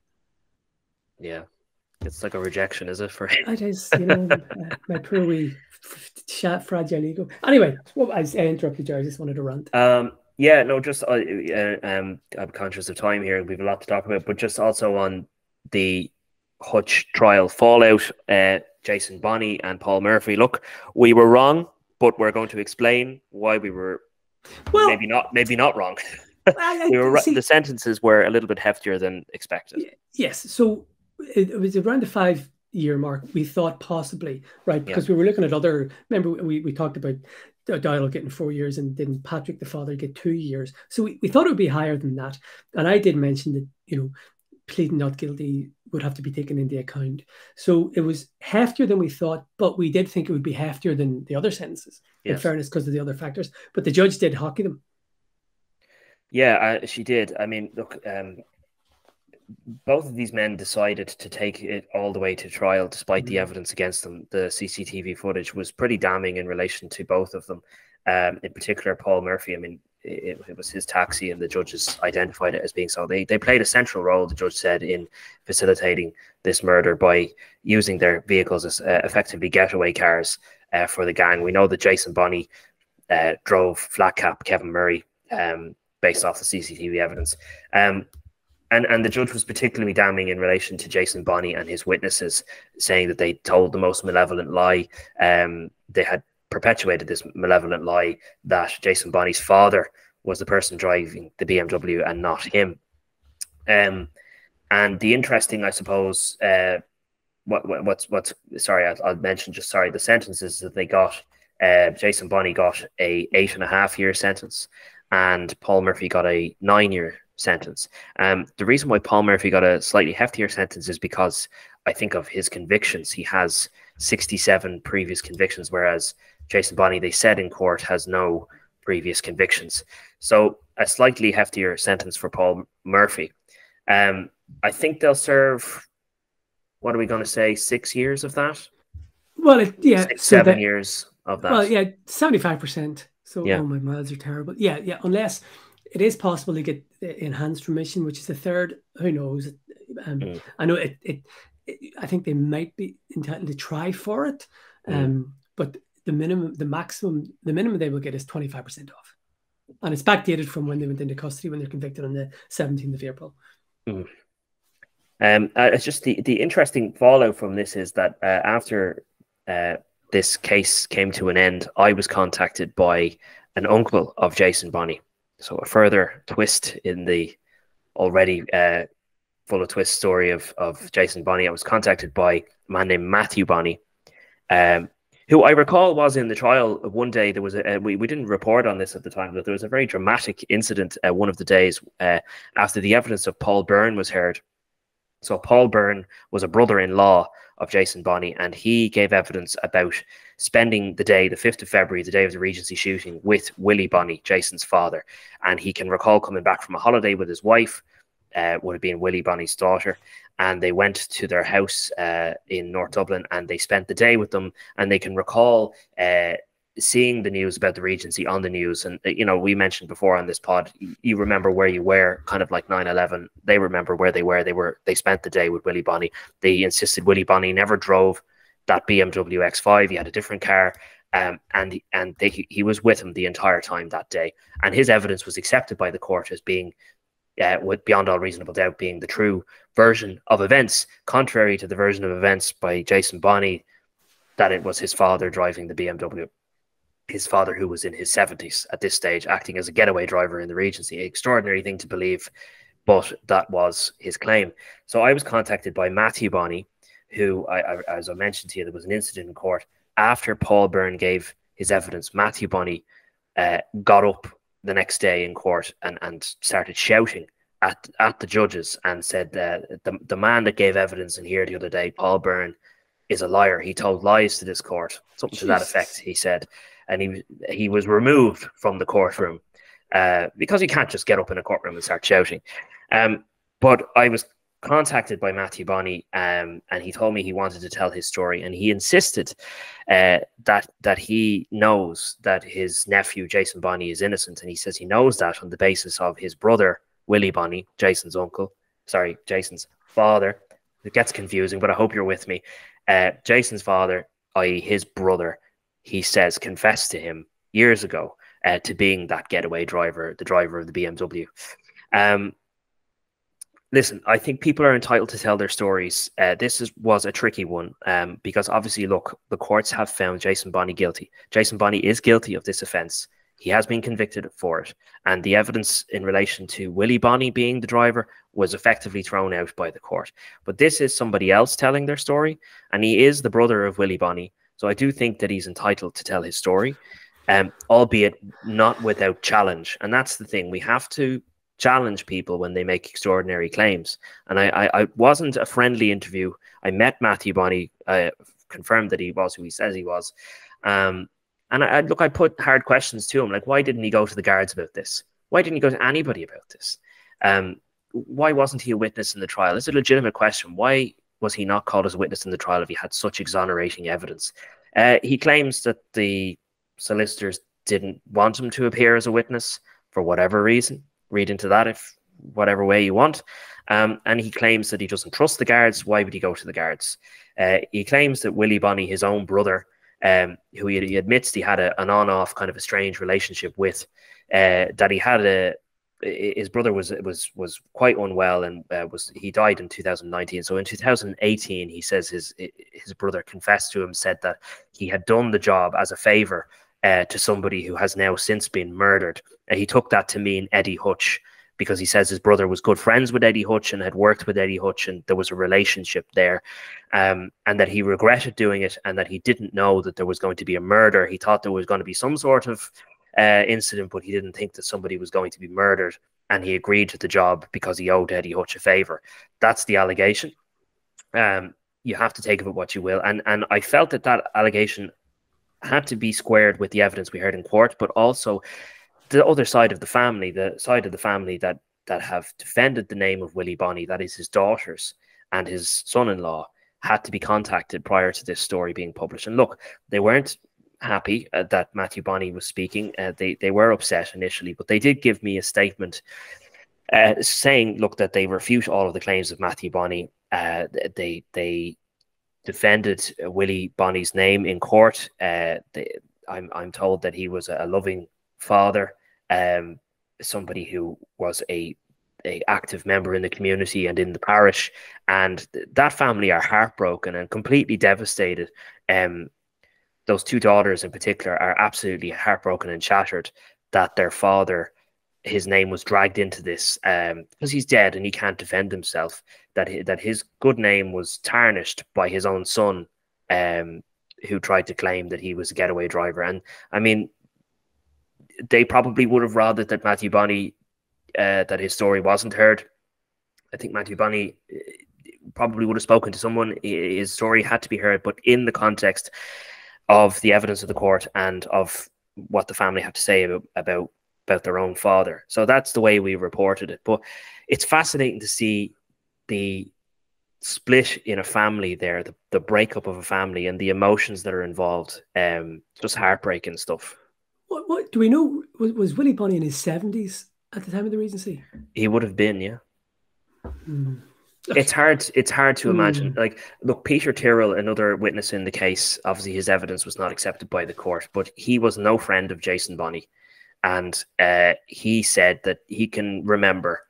Yeah. It's like a rejection, is it? For it is, you know, my poor wee fragile ego. Anyway, well, I interrupted you. I just wanted to rant. Yeah, no, just I'm conscious of time here. We have a lot to talk about, but just also on the Hutch trial fallout, Jason Bonney and Paul Murphy. Look, we were wrong, but we're going to explain why we were maybe not wrong. The sentences were a little bit heftier than expected. Yes. So it was around the 5-year mark. We thought possibly, right? Because we were looking at other, remember we talked about Dial getting 4 years and didn't Patrick, the father, get 2 years. So we thought it would be higher than that. And I did mention that, you know, pleading not guilty would have to be taken into account. So it was heftier than we thought, but we did think it would be heftier than the other sentences, in fairness, because of the other factors. But the judge did hockey them. Yeah, she did. I mean, look, both of these men decided to take it all the way to trial, despite the evidence against them. The CCTV footage was pretty damning in relation to both of them. In particular, Paul Murphy. I mean, it was his taxi, and the judges identified it as being so. They played a central role, the judge said, in facilitating this murder by using their vehicles as effectively getaway cars for the gang. We know that Jason Bonney drove flat cap Kevin Murray based off the CCTV evidence. And the judge was particularly damning in relation to Jason Bonney and his witnesses, saying that they told the most malevolent lie. They had perpetuated this malevolent lie that Jason Bonney's father was the person driving the BMW and not him. And the interesting, I suppose, I'll mention just, the sentences that they got. Jason Bonney got a 8.5-year sentence, and Paul Murphy got a 9-year sentence. The reason why Paul Murphy got a slightly heftier sentence is because I think of his convictions. He has 67 previous convictions, whereas Jason Bonney, they said in court, has no previous convictions. So a slightly heftier sentence for Paul Murphy. I think they'll serve, what are we going to say, 6 years of that? Well, 7 years of that. Well, 75%. So, oh, my miles are terrible. Yeah, unless it is possible to get enhanced remission, which is the third. Who knows? I know I think they might be entitled to try for it, but the minimum they will get is 25% off, and it's backdated from when they went into custody, when they're convicted on the 17th of April. It's just the interesting fallout from this is that after this case came to an end, I was contacted by an uncle of Jason Bonney. So a further twist in the already full of twist story of Jason Bonney. I was contacted by a man named Matthew Bonney, who I recall was in the trial. One day there was we didn't report on this at the time, but there was a very dramatic incident one of the days after the evidence of Paul Byrne was heard. So Paul Byrne was a brother-in-law of Jason Bonney, and he gave evidence about spending the day, the 5th of February, the day of the Regency shooting, with Willie Bonney, Jason's father. And he can recall coming back from a holiday with his wife, would have been Willie Bonney's daughter, and they went to their house in North Dublin, and they spent the day with them. And they can recall seeing the news about the Regency on the news. And, you know, we mentioned before on this pod, you remember where you were, kind of like 9/11. They remember where they were. They spent the day with Willie Bonney. They insisted Willie Bonney never drove that BMW X5. He had a different car. And he was with him the entire time that day. And his evidence was accepted by the court as being, with beyond all reasonable doubt, being the true version of events, contrary to the version of events by Jason Bonney, that it was his father driving the BMW. His father, who was in his 70s at this stage, acting as a getaway driver in the Regency. Extraordinary thing to believe, but that was his claim. So I was contacted by Matthew Bonney, who, as I mentioned to you, there was an incident in court. After Paul Byrne gave his evidence, Matthew Bonney got up the next day in court and started shouting at the judges and said that the man that gave evidence in here the other day, Paul Byrne, is a liar. He told lies to this court. Something to that effect, he said. And he was removed from the courtroom because you can't just get up in a courtroom and start shouting. But I was contacted by Matthew Bonney, and he told me he wanted to tell his story, and he insisted that he knows that his nephew Jason Bonney is innocent, and he says he knows that on the basis of his brother Willie Bonney, Jason's father. It gets confusing, but I hope you're with me. Jason's father, i.e. his brother, he says confessed to him years ago to being that getaway driver, the driver of the BMW. Listen, I think people are entitled to tell their stories. This was a tricky one because obviously, look, the courts have found Jason Bonney guilty. Jason Bonney is guilty of this offence. He has been convicted for it. And the evidence in relation to Willie Bonney being the driver was effectively thrown out by the court. But this is somebody else telling their story, and he is the brother of Willie Bonney. So I do think that he's entitled to tell his story, albeit not without challenge. And that's the thing. We have to challenge people when they make extraordinary claims. And I wasn't a friendly interview. I met Matthew Bonney, confirmed that he was who he says he was. And I put hard questions to him, like, why didn't he go to the guards about this? Why didn't he go to anybody about this? Why wasn't he a witness in the trial? It's a legitimate question. Why was he not called as a witness in the trial if he had such exonerating evidence? He claims that the solicitors didn't want him to appear as a witness for whatever reason. Read into that if whatever way you want. And he claims that he doesn't trust the guards. Why would he go to the guards? He claims that Willie Bonney, his own brother, who he admits he had an on-off kind of a strange relationship with, that he had his brother was quite unwell, and he died in 2019. So in 2018, he says his brother confessed to him, said that he had done the job as a favor to somebody who has now since been murdered. And he took that to mean Eddie Hutch, because he says his brother was good friends with Eddie Hutch and had worked with Eddie Hutch, and there was a relationship there, and that he regretted doing it, and that he didn't know that there was going to be a murder. He thought there was going to be some sort of incident, but he didn't think that somebody was going to be murdered, and he agreed to the job because he owed Eddie Hutch a favor. That's the allegation. You have to take of it what you will, and I felt that allegation had to be squared with the evidence we heard in court, but also the other side of the family, the side of the family that have defended the name of Willie Bonney, that is his daughters and his son-in-law, had to be contacted prior to this story being published. And look, they weren't happy that Matthew Bonney was speaking. They were upset initially, but they did give me a statement saying, look, that they refute all of the claims of Matthew Bonney. They defended Willie Bonney's name in court. I'm told that he was a loving father, somebody who was a active member in the community and in the parish, and that family are heartbroken and completely devastated. Those two daughters in particular are absolutely heartbroken and shattered that their father, his name was dragged into this, because he's dead and he can't defend himself, that his good name was tarnished by his own son, who tried to claim that he was a getaway driver. And I mean, they probably would have rather that Matthew Bonney, that his story wasn't heard. I think Matthew Bonney probably would have spoken to someone. His story had to be heard, but in the context of the evidence of the court and of what the family have to say about their own father. So that's the way we reported it. But it's fascinating to see the split in a family there, the breakup of a family and the emotions that are involved. Just heartbreaking stuff. What do we know? Was Willie Bonney in his 70s at the time of the Regency? He would have been, yeah. It's hard to imagine. Like, look, Peter Tyrrell, another witness in the case, obviously his evidence was not accepted by the court, but he was no friend of Jason Bonney. And he said that he can remember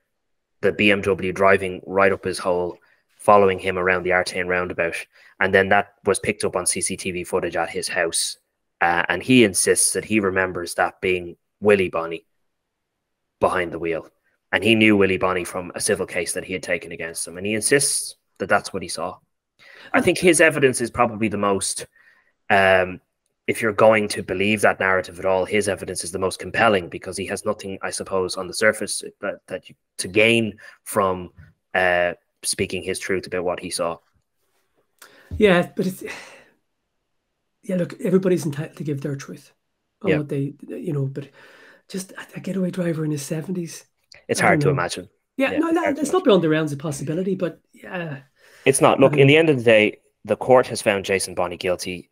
the BMW driving right up his hole, following him around the Artane roundabout. And then that was picked up on CCTV footage at his house. And he insists that he remembers that being Willie Bonney behind the wheel. And he knew Willie Bonney from a civil case that he had taken against him. And he insists that that's what he saw. I think his evidence is probably the most, if you're going to believe that narrative at all, his evidence is the most compelling, because he has nothing, I suppose, on the surface to gain from speaking his truth about what he saw. Yeah, but look, everybody's entitled to give their truth on what they, but just a getaway driver in his 70s. It's hard to imagine. Yeah, no, it's not beyond the realms of possibility, but yeah. It's not. Look, in the end of the day, the court has found Jason Bonney guilty.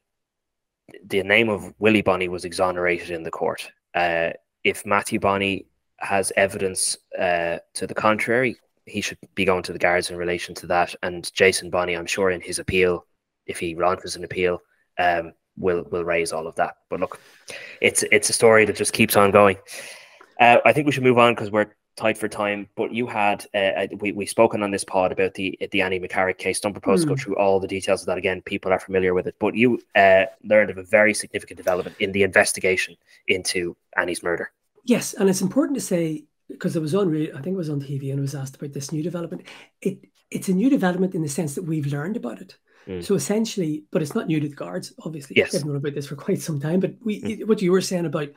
The name of Willie Bonney was exonerated in the court. If Matthew Bonney has evidence to the contrary, he should be going to the guards in relation to that. And Jason Bonney, I'm sure in his appeal, if he launches an appeal, will raise all of that. But look, it's a story that just keeps on going. I think we should move on because we're tight for time, but you had we spoken on this pod about the Annie McCarrick case. Don't propose to go through all the details of that again. People are familiar with it, but you learned of a very significant development in the investigation into Annie's murder. Yes, and it's important to say, because it was on, I think it was on TV, and it was asked about this new development. It's a new development in the sense that we've learned about it. So essentially, but it's not new to the guards, obviously. Yes. They've known about this for quite some time. But what you were saying about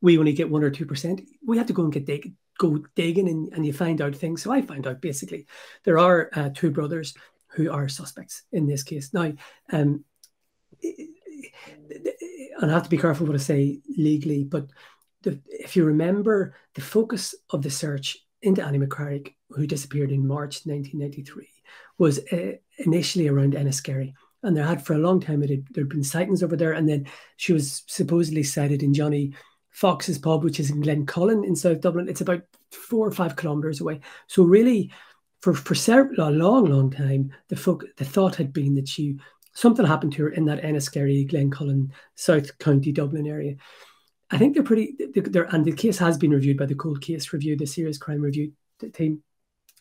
we only get 1 or 2%, we have to go and go digging, and you find out things. So I found out basically there are 2 brothers who are suspects in this case. Now, and I have to be careful what I say legally, but if you remember, the focus of the search into Annie McCarrick, who disappeared in March 1993, was initially around Enniskerry. And there had for a long time, there'd been sightings over there. And then she was supposedly sighted in Johnny Fox's pub, which is in Glencullen in South Dublin. It's about 4 or 5 kilometres away. So really, for a long time, the thought had been that something happened to her in that Enniskerry, Glencullen, South County Dublin area. I think and the case has been reviewed by the Cold Case Review, the Serious Crime Review team,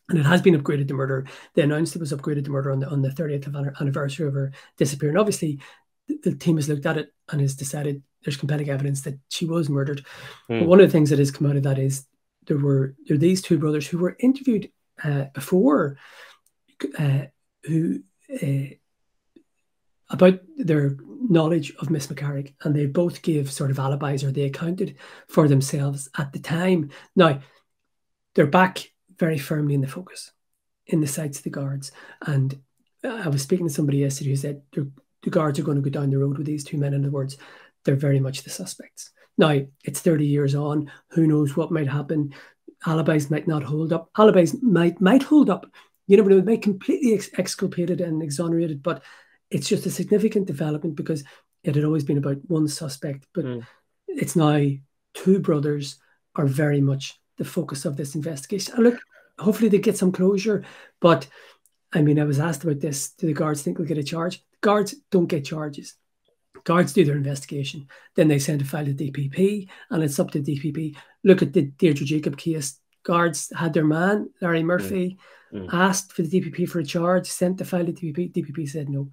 and it has been upgraded to murder. They announced it was upgraded to murder on the 30th anniversary of her disappearing. Obviously, the team has looked at it and has decided there's compelling evidence that she was murdered. But one of the things that has come out of that is there are these 2 brothers who were interviewed before, about their knowledge of Miss McCarrick, and they both gave sort of alibis, or they accounted for themselves at the time. Now, they're back very firmly in the focus, in the sights of the guards. And I was speaking to somebody yesterday who said the guards are going to go down the road with these 2 men. In other words, they're very much the suspects. Now, it's 30 years on. Who knows what might happen? Alibis might not hold up. Alibis might hold up. You never know. It might completely exculpated and exonerated, but it's just a significant development because it had always been about one suspect, but it's now 2 brothers are very much the focus of this investigation. And look, hopefully they get some closure. But I mean, I was asked about this. Do the guards think they'll get a charge? Guards don't get charges. Guards do their investigation. Then they send a file to DPP, and it's up to DPP. Look at the Deirdre Jacob case. Guards had their man, Larry Murphy, asked for the DPP for a charge, sent the file to DPP. DPP said no.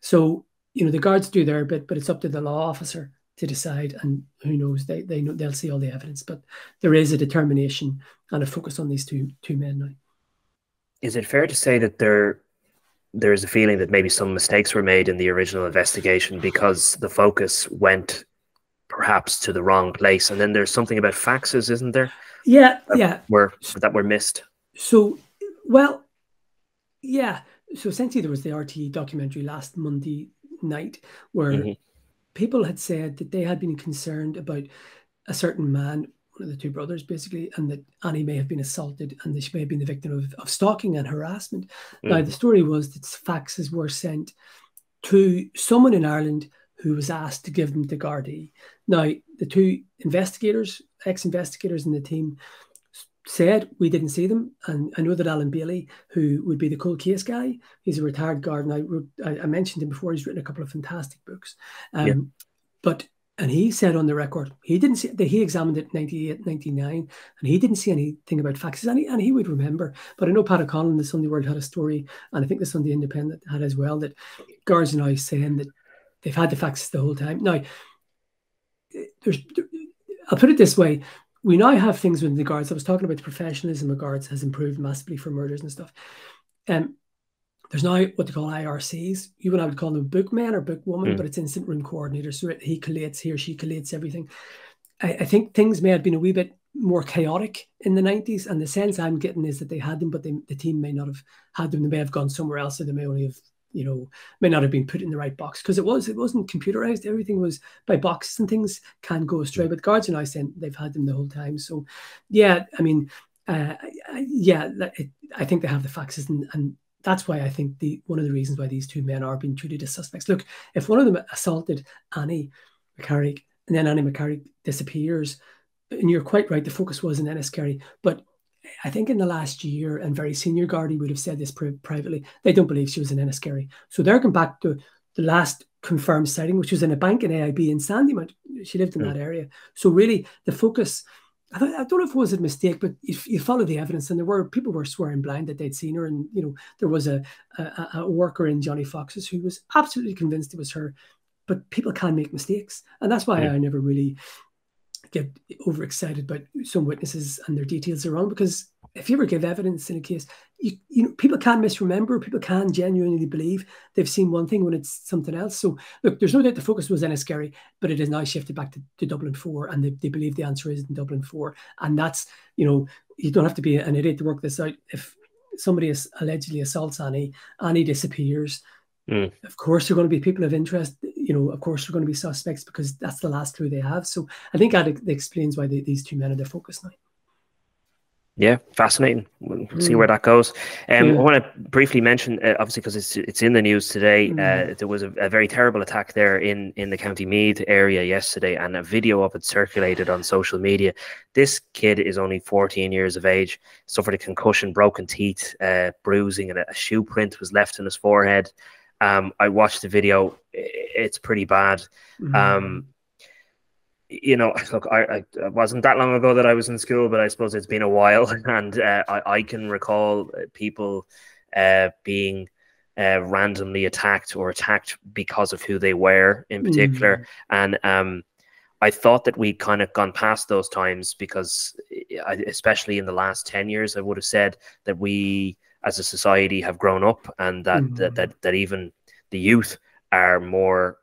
So, the guards do their bit, but it's up to the law officer to decide. And who knows, they'll see all the evidence. But there is a determination and a focus on these two men now. Is it fair to say that there's a feeling that maybe some mistakes were made in the original investigation because the focus went perhaps to the wrong place? And then there's something about faxes, isn't there? Yeah. That were missed. So, well, yeah. So essentially there was the RTE documentary last Monday night where people had said that they had been concerned about a certain man, one of the 2 brothers basically, and that Annie may have been assaulted and that she may have been the victim of stalking and harassment. Now, the story was that faxes were sent to someone in Ireland who was asked to give them to Gardaí. Now, the 2 investigators, ex-investigators in the team, said we didn't see them. And I know that Alan Bailey, who would be the cold case guy, he's a retired guard, and I mentioned him before. He's written a couple of fantastic books. And he said on the record, he didn't see that. He examined it in 98, 99, and he didn't see anything about faxes, and he would remember. But I know Pat O'Connell in the Sunday World had a story, and I think the Sunday Independent had as well, that guards are now saying that they've had the faxes the whole time. Now, I'll put it this way. We now have things within the guards. I was talking about the professionalism of guards has improved massively for murders and stuff. There's now what they call IRCs. You and I would call them bookmen or bookwoman, but it's incident room coordinators. So he or she collates everything. I think things may have been a wee bit more chaotic in the 90s. And the sense I'm getting is that they had them, but the team may not have had them. They may have gone somewhere else, or they may only have, may not have been put in the right box, because it wasn't computerized. Everything was by boxes, and things can go astray. But guards are now saying they've had them the whole time. So, yeah, I mean, I think they have the faxes, and that's why I think one of the reasons why these 2 men are being treated as suspects. Look, if one of them assaulted Annie McCarrick and then Annie McCarrick disappears, and you're quite right, the focus was in Enniskerry, but I think in the last year, and very senior Gardaí would have said this privately, they don't believe she was in Enniskerry. So they're going back to the last confirmed sighting, which was in a bank in AIB in Sandymount. She lived in that area. So really, the focus I don't know if it was a mistake, but if you follow the evidence, and people were swearing blind that they'd seen her, and there was a worker in Johnny Fox's who was absolutely convinced it was her. But people can make mistakes, and that's why I never really get overexcited about some witnesses and their details are wrong, because if you ever give evidence in a case, people can misremember, people can genuinely believe they've seen one thing when it's something else. So look, there's no doubt the focus was Enniskerry, but it is now shifted back to Dublin 4, and they believe the answer is in Dublin 4. And that's, you don't have to be an idiot to work this out. If somebody allegedly assaults Annie disappears, of course there are going to be people of interest, of course there are going to be suspects, because that's the last clue they have. So I think that explains why these two men are their focus now. Yeah, fascinating. We'll see where that goes. I want to briefly mention, obviously, because it's in the news today, there was a very terrible attack there in the County Meath area yesterday, and a video of it circulated on social media. This kid is only 14 years of age, suffered a concussion, broken teeth, bruising, and a shoe print was left in his forehead. I watched the video. It's pretty bad. Look, it wasn't that long ago that I was in school, but I suppose it's been a while, and I can recall people being randomly attacked because of who they were in particular. And I thought that we'd kind of gone past those times, because especially in the last 10 years, I would have said that we as a society have grown up, and that even the youth are more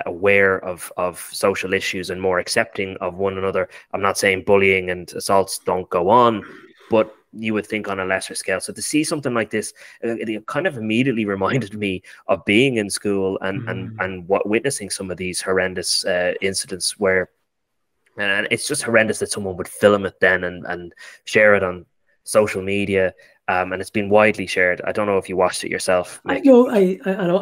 aware of social issues and more accepting of one another. I'm not saying bullying and assaults don't go on, but you would think on a lesser scale. So to see something like this, it kind of immediately reminded me of being in school and witnessing some of these horrendous incidents where, and it's just horrendous that someone would film it then and share it on social media. And it's been widely shared. I don't know if you watched it yourself, Nick. I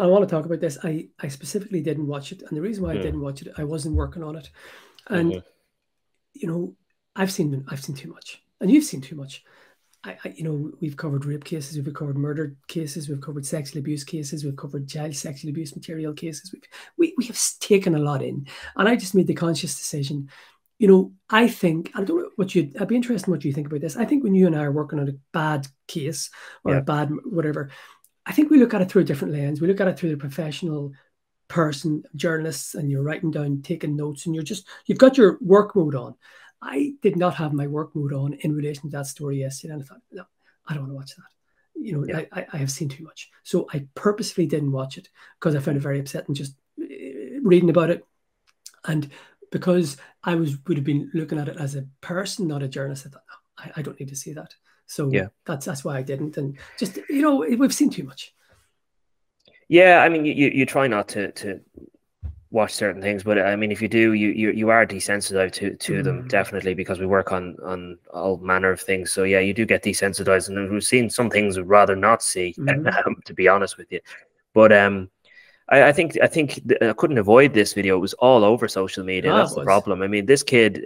want to talk about this. I specifically didn't watch it, and the reason why I didn't watch it, I wasn't working on it, and I've seen too much, and you've seen too much. We've covered rape cases, we've covered murder cases, we've covered sexual abuse cases, we've covered child sexual abuse material cases. We have taken a lot in, and I just made the conscious decision. I think, I don't know I'd be interested in what you think about this. I think when you and I are working on a bad case or a bad whatever, I think we look at it through a different lens. We look at it through the professional person, journalists, and you're writing down, taking notes, and you've got your work mode on. I did not have my work mode on in relation to that story yesterday, and I thought, no, I don't want to watch that. I have seen too much. So I purposefully didn't watch it, because I found it very upsetting just reading about it. And because I would have been looking at it as a person, not a journalist, I thought, no, I don't need to see that. So that's why I didn't. And just, we've seen too much. Yeah, I mean, you try not to watch certain things, but I mean, if you do, you are desensitized to them, definitely, because we work on all manner of things. So yeah, you do get desensitized, and we've seen some things we'd rather not see, to be honest with you. But I think I couldn't avoid this video. It was all over social media. That's the problem. I mean, this kid,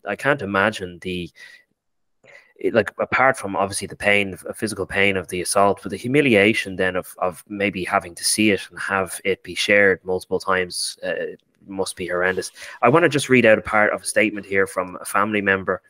I can't imagine apart from obviously the pain, physical pain of the assault, but the humiliation then of maybe having to see it and have it be shared multiple times must be horrendous. I want to just read out a part of a statement here from a family member,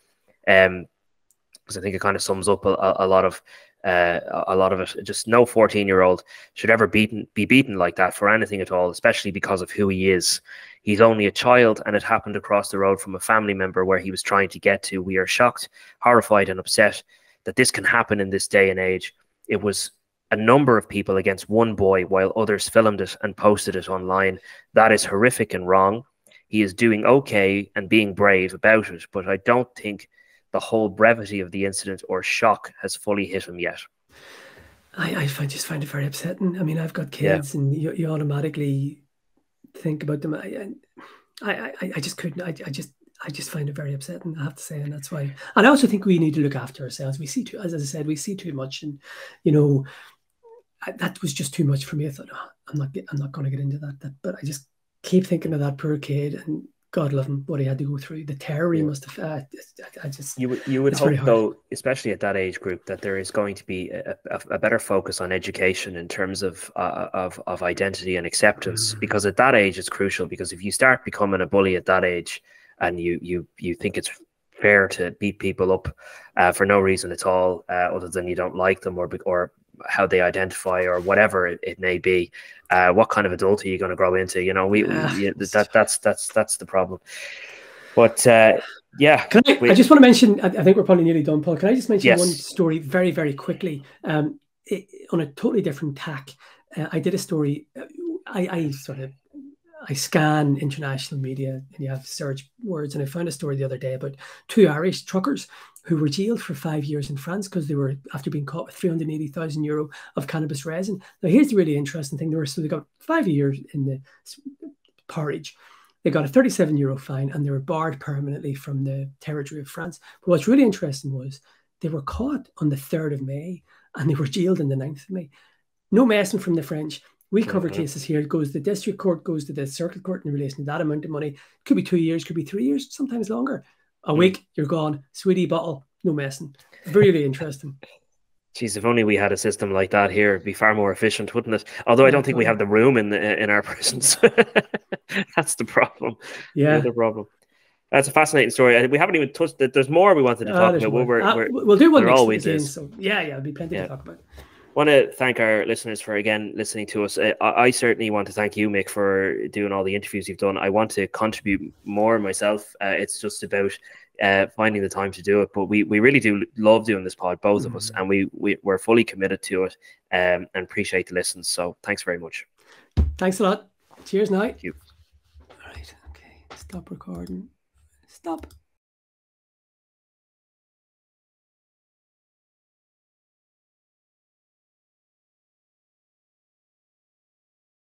because I think it kind of sums up a lot of it. Just no 14-year-old should ever be beaten like that for anything at all, especially because of who he is. He's only a child, and it happened across the road from a family member where he was trying to get to. We are shocked, horrified, and upset that this can happen in this day and age. It was a number of people against one boy, while others filmed it and posted it online. That is horrific and wrong. He is doing okay and being brave about it, but I don't think the whole brevity of the incident or shock has fully hit him yet. I just find it very upsetting. I mean, I've got kids, and you automatically think about them. I just couldn't. I just find it very upsetting, I have to say, and that's why. And I also think we need to look after ourselves. We see too, as I said, we see too much, and that was just too much for me. I thought, I'm not going to get into that. But I just keep thinking of that poor kid, and God love him, what he had to go through, the terror he must have. You would hope, though, especially at that age group, that there is going to be a better focus on education in terms of identity and acceptance, because at that age it's crucial. Because if you start becoming a bully at that age, and you think it's fair to beat people up for no reason at all, other than you don't like them or how they identify or whatever it may be. What kind of adult are you going to grow into? You know, that's the problem. But yeah, I just want to mention, I think we're probably nearly done, Paul. Can I just mention yes. one story very, very quickly? On a totally different tack, I did a story. I scan international media and you have search words, and I found a story the other day about 2 Irish truckers who were jailed for 5 years in France because they were after being caught with €380,000 of cannabis resin. Now, here's the really interesting thing: they got 5 years in the porridge. They got a €37 fine, and they were barred permanently from the territory of France. But what's really interesting was they were caught on the 3rd of May, and they were jailed on the 9th of May. No messing from the French. We cover cases here. It goes to the district court, goes to the circuit court in relation to that amount of money. Could be 2 years, could be 3 years, sometimes longer. A week, you're gone. Sweetie bottle, no messing. Really interesting. Jeez, if only we had a system like that here, it'd be far more efficient, wouldn't it? Although I don't think we have the room in our prisons. That's the problem. Yeah, the problem. That's a fascinating story. We haven't even touched it. There's more we wanted to talk about. We'll do one next always again. So yeah, there'll be plenty to talk about. Want to thank our listeners for again listening to us. I certainly want to thank you, Mick, for doing all the interviews you've done. I want to contribute more myself. It's just about finding the time to do it, but we really do love doing this pod, both of us, and we're fully committed to it, and appreciate the listens. So thanks very much. Thanks a lot. Cheers now. Thank you. All right. Okay. Stop recording. Stop.